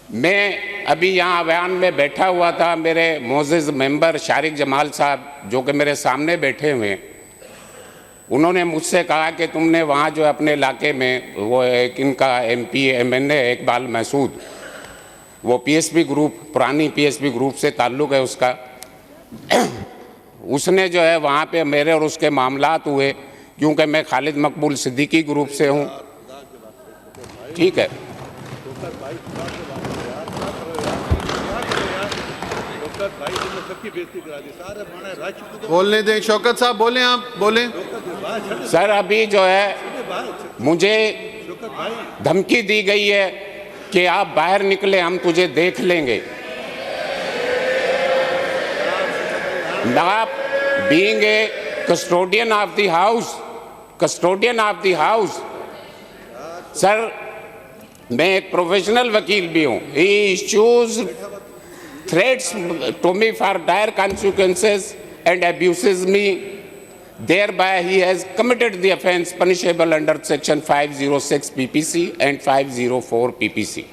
मैं अभी यहाँ बयान में बैठा हुआ था, मेरे मोअज़्ज़िज़ मेंबर शारिक जमाल साहब जो कि मेरे सामने बैठे हुए हैं, उन्होंने मुझसे कहा कि तुमने वहाँ जो अपने इलाके में वो एक इनका MP MNA इकबाल महसूद, वो PSP ग्रुप, पुरानी PSP ग्रुप से ताल्लुक़ है उसका, उसने जो है वहाँ पे मेरे और उसके मामलात हुए, क्योंकि मैं खालिद मकबूल सिद्दीकी ग्रुप से हूँ। ठीक है, बोलने दें, शौकत साहब बोलें, आप बोलें। सर अभी जो है मुझे धमकी दी गई है कि आप बाहर निकले, हम तुझे देख लेंगे। आप being a custodian of the house, sir मैं एक प्रोफेशनल वकील भी हूँ। ही issues threats to me for dire consequences and abuses me. Thereby he has committed the offence punishable under section 506 PPC and 504 PPC,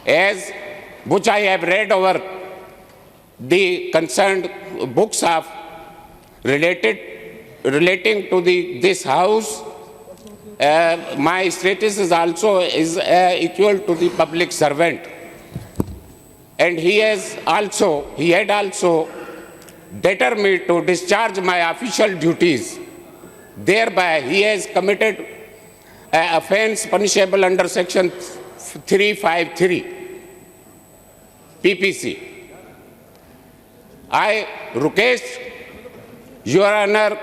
as which I have read over the concerned books of relating to this house. My status is also equal to the public servant. And he had also determined me to discharge my official duties. Thereby, he has committed an offence punishable under section 353 PPC. I request Your Honor,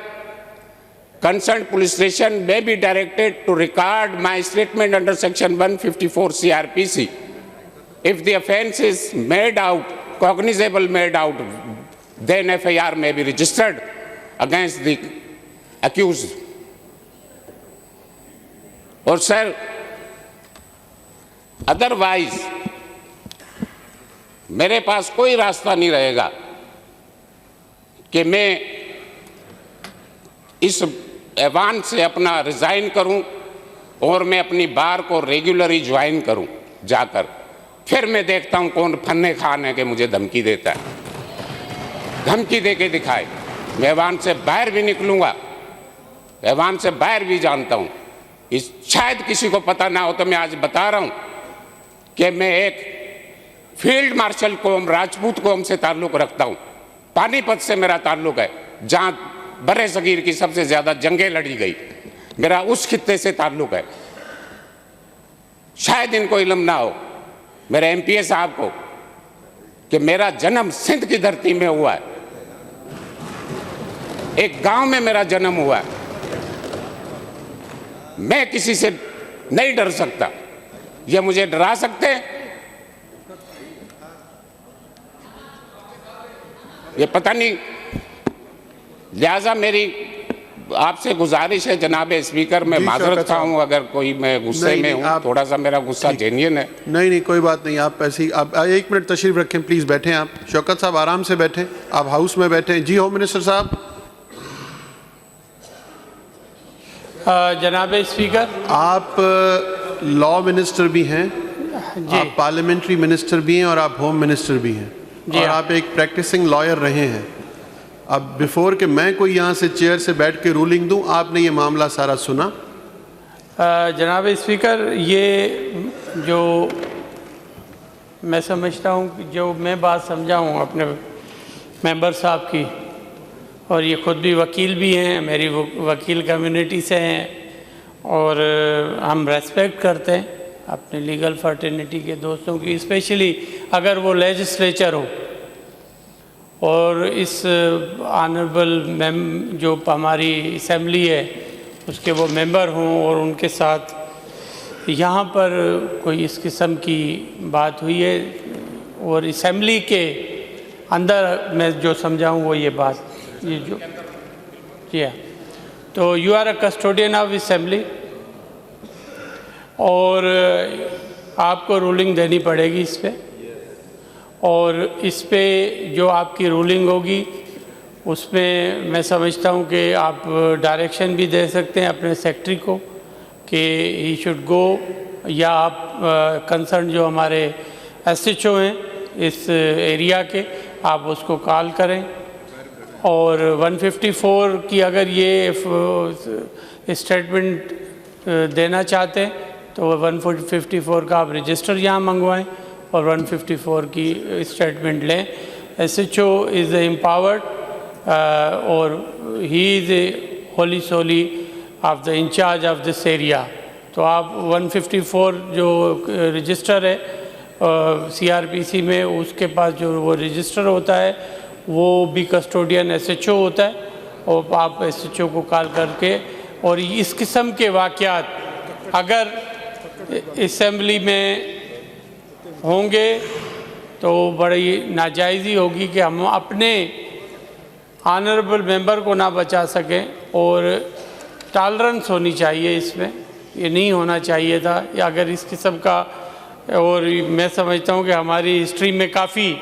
concerned police station may be directed to record my statement under section 154 CRPC. If the offence is cognizable made out, then FIR may be registered against the accused. और sir otherwise मेरे पास कोई रास्ता नहीं रहेगा कि मैं इस ऐवान से अपना रिजाइन करूं और मैं अपनी बार को रेगुलरली ज्वाइन करूं जाकर। फिर मैं देखता हूं कौन फन्ने खान है कि मुझे धमकी देता है, धमकी दे के दिखाए। मैं ऐवान से बाहर भी निकलूंगा, ऐवान से बाहर भी जानता हूं। इस शायद किसी को पता ना हो तो मैं आज बता रहा हूं कि मैं एक फील्ड मार्शल कौम, राजपूत कौम से ताल्लुक़ रखता हूं। पानीपत से मेरा ताल्लुक़ है, जहां बरे सगीर की सबसे ज़्यादा जंगें लड़ी गई, मेरा उस खित्ते से ताल्लुक़ है। शायद इनको इल्म ना हो मेरे MPA साहब को कि मेरा जन्म सिंध की धरती में हुआ है, एक गांव में मेरा जन्म हुआ है। मैं किसी से नहीं डर सकता, ये मुझे डरा सकते हैं? ये पता नहीं। लिहाजा मेरी आपसे गुजारिश है जनाब स्पीकर, मैं माजरत खाऊं अगर कोई मैं गुस्से में हूं, थोड़ा सा मेरा गुस्सा जेन्युइन है। नहीं कोई बात नहीं, आप ऐसी आप 1 मिनट तशरीफ रखें, प्लीज बैठें। आप शौकत साहब आराम से बैठें, आप हाउस में बैठें। जी होम मिनिस्टर साहब। जनाब स्पीकर, आप लॉ मिनिस्टर भी हैं, आप पार्लियामेंट्री मिनिस्टर भी हैं और आप होम मिनिस्टर भी हैं, और आप एक प्रैक्टिसिंग लॉयर रहे हैं। अब बिफोर कि मैं कोई यहाँ से चेयर से बैठ के रूलिंग दूँ, आपने ये मामला सारा सुना? जनाब स्पीकर, ये जो मैं समझता हूँ, जो मैं बात समझा हूँ अपने मेंबर साहब की, और ये ख़ुद भी वकील भी हैं, मेरी वकील कम्युनिटी से हैं, और हम रेस्पेक्ट करते हैं अपने लीगल फर्टर्निटी के दोस्तों की, स्पेशली अगर वो लेजिस्लेचर हो और इस ऑनरेबल जो हमारी असम्बली है उसके वो मेंबर हों और उनके साथ यहाँ पर कोई इस किस्म की बात हुई है, और असम्बली के अंदर मैं जो समझाऊँ वो ये बात, ये जो जी हाँ, तो you are a custodian of assembly और आपको रूलिंग देनी पड़ेगी इस पर, और इस पे जो आपकी रूलिंग होगी उसमें मैं समझता हूँ कि आप डायरेक्शन भी दे सकते हैं अपने सेक्रेटरी को कि ही शुड गो, या आप कंसर्न जो हमारे SHO हैं इस एरिया के, आप उसको कॉल करें। और 154 की अगर ये स्टेटमेंट देना चाहते हैं तो 154 का आप रजिस्टर यहाँ मंगवाएं और 154 की स्टेटमेंट लें। SHO इज़ एम्पावर्ड और he is a wholly solely of the incharge of this area. तो आप 154 जो रजिस्टर है CRPC में, उसके पास जो वो रजिस्टर होता है वो भी कस्टोडियन SHO होता है, और आप SHO को कॉल करके, और इस किस्म के वाक़यात अगर असेंबली में होंगे तो बड़ी नाजायज़ी होगी कि हम अपने ऑनरेबल मेंबर को ना बचा सकें, और टॉलरेंस होनी चाहिए इसमें, ये नहीं होना चाहिए था। या अगर इस किस्म का, और मैं समझता हूँ कि हमारी हिस्ट्री में काफ़ी,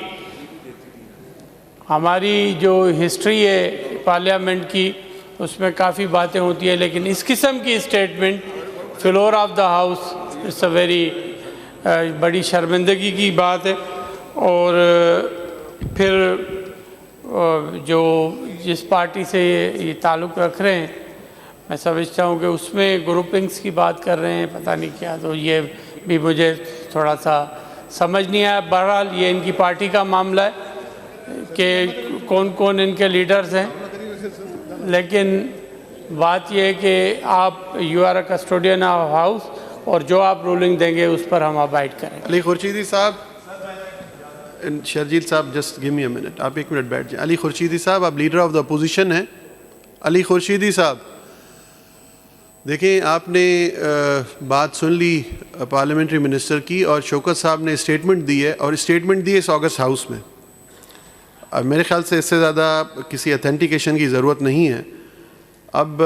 हमारी जो हिस्ट्री है पार्लियामेंट की उसमें काफ़ी बातें होती है, लेकिन इस किस्म की statement floor of the house, it's a very बड़ी शर्मिंदगी की बात है। और फिर जो जिस पार्टी से ये ताल्लुक़ रख रहे हैं, मैं समझता हूँ कि उसमें ग्रुपिंग्स की बात कर रहे हैं, पता नहीं क्या, तो ये भी मुझे थोड़ा सा समझ नहीं आया। बहरहाल ये इनकी पार्टी का मामला है कि कौन कौन इनके लीडर्स हैं, लेकिन बात यह है कि आप you are a custodian of house, और जो आप रूलिंग देंगे उस पर हम अबाइड करेंगे। अली खुर्शीदी साहब, शर्जील साहब, just give me a minute, आप 1 मिनट बैठ जाए। अली खुर्शीदी साहब, आप लीडर ऑफ द अपोजिशन हैं। अली खुर्शीदी साहब, देखिए आपने बात सुन ली पार्लियामेंट्री मिनिस्टर की, और शौकत साहब ने स्टेटमेंट दी है, और स्टेटमेंट दी है इस ऑगस्ट हाउस में। अब मेरे ख्याल से इससे ज़्यादा किसी अथेंटिकेशन की ज़रूरत नहीं है। अब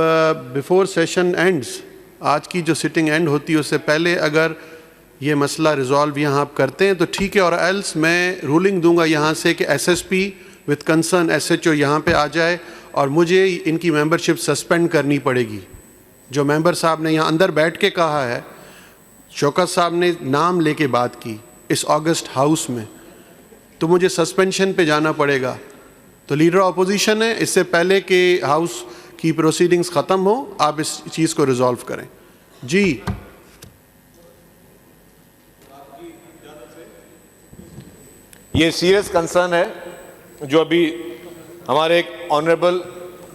बिफोर सेशन एंड्स, आज की जो सिटिंग एंड होती है उससे पहले अगर ये मसला रिजॉल्व यहाँ आप करते हैं तो ठीक है, और एल्स मैं रूलिंग दूंगा यहाँ से कि SSP विद कंसर्न SHO यहाँ पे आ जाए, और मुझे इनकी मेंबरशिप सस्पेंड करनी पड़ेगी। जो मेंबर साहब ने यहाँ अंदर बैठ के कहा है, शौकत साहब ने नाम लेके बात की इस ऑगस्ट हाउस में, तो मुझे सस्पेंशन पे जाना पड़ेगा। तो लीडर अपोजिशन है, इससे पहले कि हाउस की प्रोसीडिंग्स ख़त्म हो, आप इस चीज़ को रिजॉल्व करें। जी, ये सीरियस कंसर्न है जो अभी हमारे एक ऑनरेबल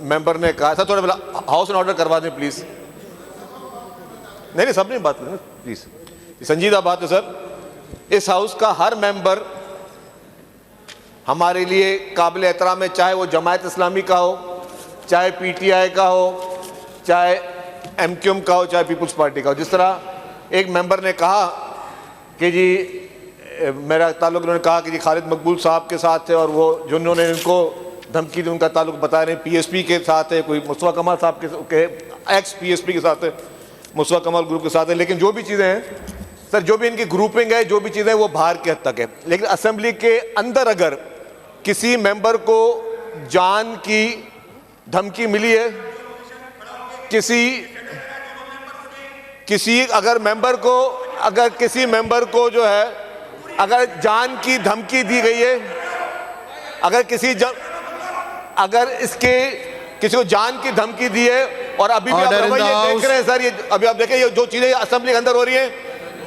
मेंबर ने कहा था। थोड़ा हाउस एंड ऑर्डर करवा दें प्लीज। नहीं, सब नहीं बात करें प्लीज, संजीदा बात है सर। इस हाउस का हर मेंबर हमारे लिए काबिल एहतराम है, चाहे वो जमायत इस्लामी का हो, चाहे PTI का हो, चाहे MQM का हो, चाहे पीपल्स पार्टी का हो। जिस तरह एक मेंबर ने कहा कि जी मेरा ताल्लुक, उन्होंने कहा कि जी खालिद मकबूल साहब के साथ है, और वो जिन्होंने इनको धमकी दी उनका ताल्लुक बता रहे हैं PSP के साथ है, कोई मुस्तफा कमाल साहब के एक्स PSP के साथ है, मुस्तफा कमाल ग्रुप के साथ है। लेकिन जो भी चीज़ें हैं सर, जो भी इनकी ग्रुपिंग है, जो भी चीज़ें वो बाहर के हद तक है। लेकिन असेंबली के अंदर अगर किसी मेंबर को जान की धमकी मिली है, अगर किसी मेंबर को जो है अगर जान की धमकी दी गई है, अगर किसी को जान की धमकी दी है, और अभी भी आप देख रहे हैं सर, ये अभी आप देखें ये जो चीजें असेंबली के अंदर हो रही हैं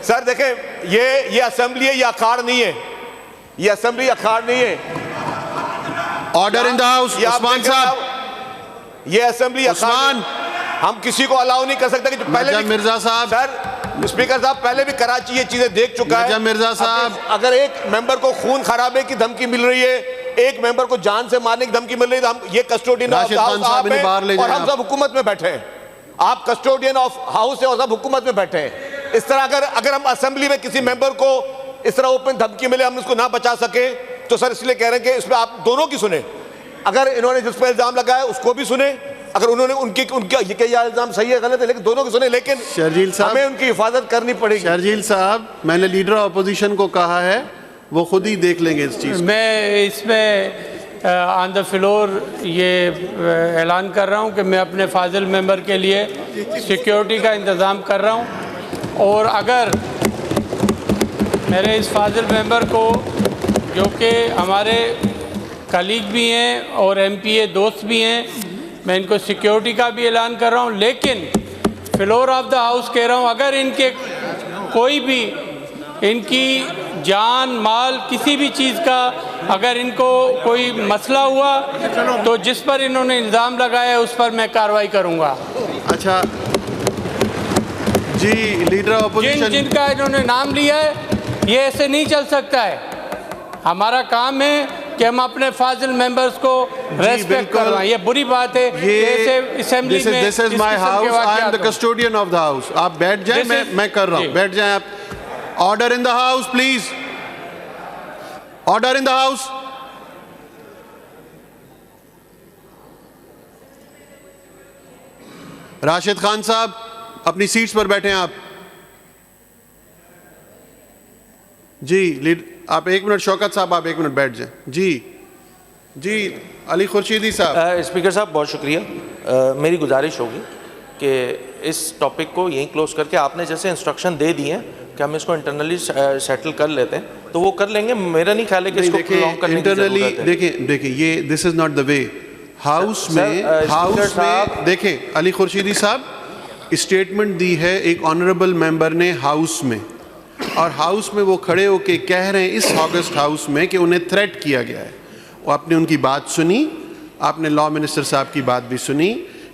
सर, देखें ये असेंबली है, ये अखाड़ नहीं है, ये असेंबली अखाड़ नहीं है। Order in the house, Usman साहब, ये असेंबली अखाड़, हम किसी को अलाउ नहीं कर सकते कि पहले भी मिर्जा साहब, सर स्पीकर साहब, पहले भी कराची ये चीजें देख चुका है। मिर्जा साहब, अगर एक मेंबर को खून खराबे की धमकी मिल रही है, एक मेंबर को जान से मारने की धमकी मिल रही है, तो हम ये कस्टोडियन ऑफ हाउस और हम सब हुकूमत में बैठे हैं। आप कस्टोडियन ऑफ हाउस है और सब हुकूमत में बैठे हैं। इस तरह अगर हम असेंबली में किसी मेंबर को इस तरह ओपन धमकी मिले, हम उसको ना बचा सके, तो सर इसलिए कह रहे हैं कि इसमें आप दोनों की सुने। अगर इन्होंने जिस पर इल्जाम लगाया उसको भी सुने, अगर उन्होंने उनका ये इल्जाम सही है गलत है, लेकिन दोनों की सुने। लेकिन शर्जील साहब, हमें उनकी हिफाजत करनी पड़ेगी। शर्जील साहब, मैंने लीडर अपोजिशन को कहा है, वो खुद ही देख लेंगे इस चीज़। मैं इसमें ऑन द फ्लोर ये ऐलान कर रहा हूँ कि मैं अपने फाजिल मेंबर के लिए सिक्योरिटी का इंतज़ाम कर रहा हूँ, और अगर मेरे इस फाजिल मेंबर को, जो कि हमारे कलीग भी हैं और एमपीए दोस्त भी हैं, मैं इनको सिक्योरिटी का भी ऐलान कर रहा हूं, लेकिन फ्लोर ऑफ द हाउस कह रहा हूं, अगर इनके कोई भी इनकी जान माल किसी भी चीज़ का अगर इनको कोई मसला हुआ तो जिस पर इन्होंने इल्ज़ाम लगाया है उस पर मैं कार्रवाई करूंगा। अच्छा जी, लीडर ऑपोजिशन जिनका इन्होंने नाम लिया है, ये ऐसे नहीं चल सकता है। हमारा काम है कि हम अपने फाजिल मेंबर्स को रेस्पेक्ट करवाएं। ये बुरी बात है कि असेंबली में this is my house, I am the custodian of the house. आप बैठ जाएं, मैं कर रहा हूं, बैठ जाएं आप। Order in the house please, order in the house. Rashid Khan साहब अपनी सीट्स पर बैठे हैं आप। जी लीड, आप 1 मिनट, शौकत साहब आप 1 मिनट बैठ जाएं। जी अली खुर्शीदी साहब। स्पीकर साहब बहुत शुक्रिया। मेरी गुजारिश होगी कि इस टॉपिक को यहीं क्लोज करके, आपने जैसे इंस्ट्रक्शन दे दिए हैं कि हम इसको इंटरनली सेटल कर लेते हैं, तो वो कर लेंगे। मेरा नहीं ख्याल है कि इसको प्रोलॉन्ग करने की जरूरत है। देखिए ये this is not the way. House में देखिए अली खुर्शीदी साहब, स्टेटमेंट दी है एक ऑनरेबल मेंबर ने हाउस में, और हाउस में वो खड़े होके कह रहे हैं इस ऑगस्ट हाउस में कि उन्हें थ्रेट किया गया है। और आपने उनकी बात सुनी, आपने लॉ मिनिस्टर साहब की बात भी सुनी।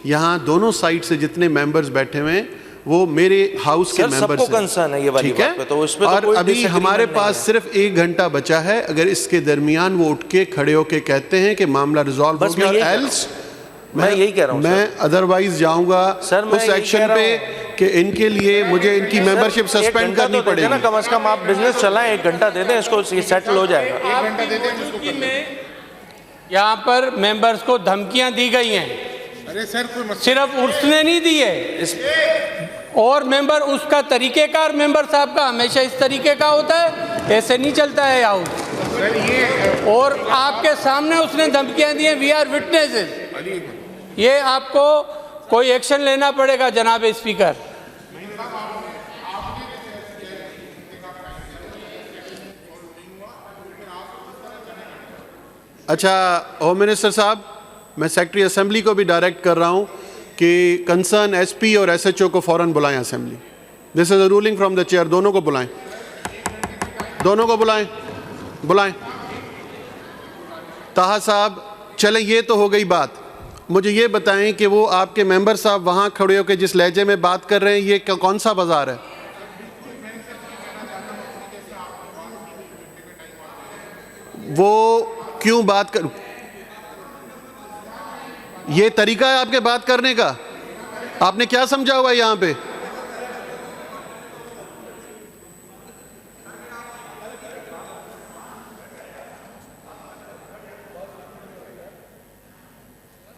यहाँ दोनों साइड से जितने मेंबर्स बैठे हुए हैं वो मेरे हाउस के मेंबर्स हैं। कंसर्न है ये वाली बात पे, तो उस पे तो और कोई अभी हमारे पास है। सिर्फ 1 घंटा बचा है। अगर इसके दरमियान वो उठ के खड़े होके कहते हैं कि मामला रिजॉल्व हो गया, और एल्स मैं यही कह रहा हूँ, मैं अदरवाइज जाऊंगा उस एक्शन पे कि इनके लिए मुझे इनकी मेंबरशिप सस्पेंड करनी पड़ेगी ना। कम से कम आप बिजनेस चलाएं, 1 घंटा दे दें, इसको सेटल हो जाएगा। यहाँ पर मेंबर्स को धमकियां दी गई हैं। अरे सर, सिर्फ उसने नहीं दी है, और मेंबर उसका तरीकेकार मेंबर साहब का हमेशा इस तरीके का होता है, ऐसे नहीं चलता है हाउस। और आपके सामने उसने धमकियां दी हैं, वी आर विटनेसेस। ये आपको कोई एक्शन लेना पड़ेगा जनाब स्पीकर। अच्छा होम मिनिस्टर साहब, मैं सेक्रेटरी असेंबली को भी डायरेक्ट कर रहा हूं कि कंसर्न एसपी और एसएचओ को फौरन बुलाएं assembly. This is a ruling from the chair. दोनों को बुलाएं, दोनों को बुलाएं। ताहा साहब, चले ये तो हो गई बात। मुझे ये बताएं कि वो आपके मेंबर साहब वहाँ खड़े होकर जिस लहजे में बात कर रहे हैं, ये कौन सा बाजार है? वो क्यों बात कर, ये तरीका है आपके बात करने का? आपने क्या समझा हुआ है यहाँ पे?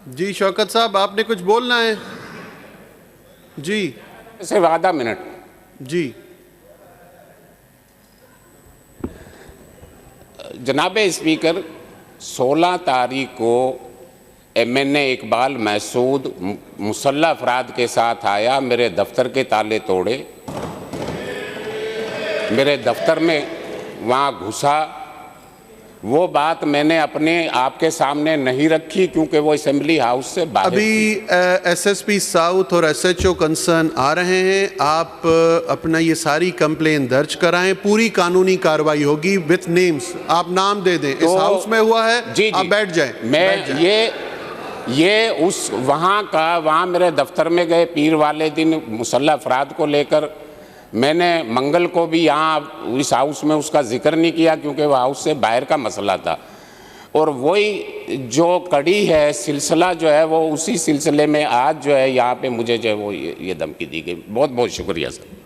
जी शौकत साहब, आपने कुछ बोलना है? जी सिर्फ आधा मिनट। जी जनाब स्पीकर, 16 तारीख को MNA इकबाल महसूद मुसल्लह अफराद के साथ आया, मेरे दफ्तर के ताले तोड़े, मेरे दफ्तर में वहाँ घुसा। वो बात मैंने अपने आपके सामने नहीं रखी क्योंकि वो असेंबली हाउस से बाहर अभी SSP साउथ और SHO कंसर्न आ रहे हैं। आप अपना ये सारी कंप्लेन दर्ज कराएं, पूरी कानूनी कार्रवाई होगी विथ नेम्स। आप नाम दे दें। इस हाउस में हुआ है। जी आप बैठ जाएं। मैं ये उस वहाँ मेरे दफ्तर में गए पीर वाले दिन मुसल्लह अफराद को लेकर। मैंने मंगल को भी यहाँ इस हाउस में उसका जिक्र नहीं किया क्योंकि वह हाउस से बाहर का मसला था। और वही जो कड़ी है, सिलसिला जो है, वो उसी सिलसिले में आज जो है यहाँ पे मुझे जो है वो ये धमकी दी गई। बहुत बहुत शुक्रिया सर।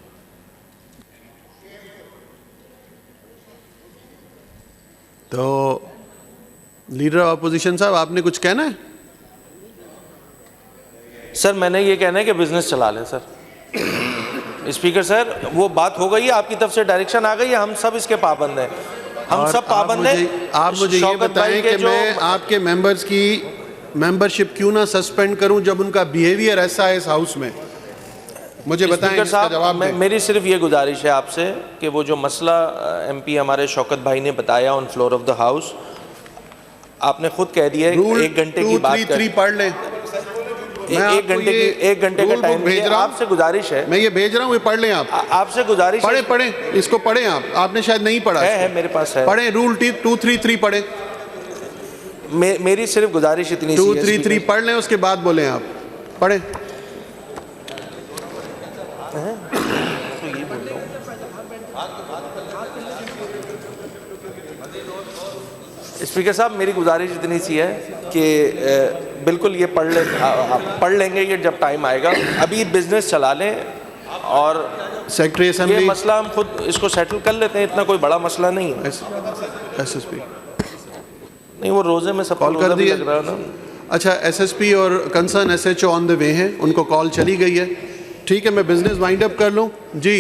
तो लीडर ऑपोजिशन साहब, आपने कुछ कहना है? सर मैंने ये कहना है कि बिजनेस चला लें सर। स्पीकर सर, वो बात हो गई है, आपकी तरफ से डायरेक्शन आ गई है, हम सब इसके पाबंद हैं, हम सब पाबंद हैं। आप मुझे ये बताएं कि मैं आपके मेंबर्स की मेंबरशिप क्यों ना सस्पेंड करूं जब उनका बिहेवियर ऐसा है इस हाउस में? मुझे बताएं स्पीकर इसका जवाब साहब, दें। मेरी सिर्फ ये गुजारिश है आपसे कि वो जो मसला एमपी हमारे शौकत भाई ने बताया on floor of the house, आपने खुद कह दिया है रूल 1 घंटे की बात 233 पढ़ लें। मैं एक आपको घंटे ये की 1 घंटे का रूल टाइम बुक भेज भेज रहा हूं। आपसे गुजारिश है, मैं ये भेज रहा हूँ, ये पढ़ लें आप। आपसे गुजारिश पढ़े पढ़े इसको पढ़ें आप, आपने शायद नहीं पढ़ा। है मेरे पास है। पढ़ें रूल 233 पढ़ें। मेरी सिर्फ गुजारिश इतनी सी है 233 पढ़ लें, उसके बाद बोलें आप। पढ़ें। स्पीकर साहब, मेरी गुजारिश इतनी सी है कि बिल्कुल ये पढ़ लेंगे ये जब टाइम आएगा। अभी बिजनेस चला लें और सेक्रेटरी ये असेंबली मसला हम खुद इसको सेटल कर लेते हैं, इतना कोई बड़ा मसला नहीं है। एसएसपी नहीं, वो रोजे में सब कॉल कर दिए। लग रहा है ना। अच्छा, एसएसपी और concern SHO on the way हैं, उनको कॉल चली गई है। ठीक है, मैं बिजनेस वाइंड अप कर लूँ जी।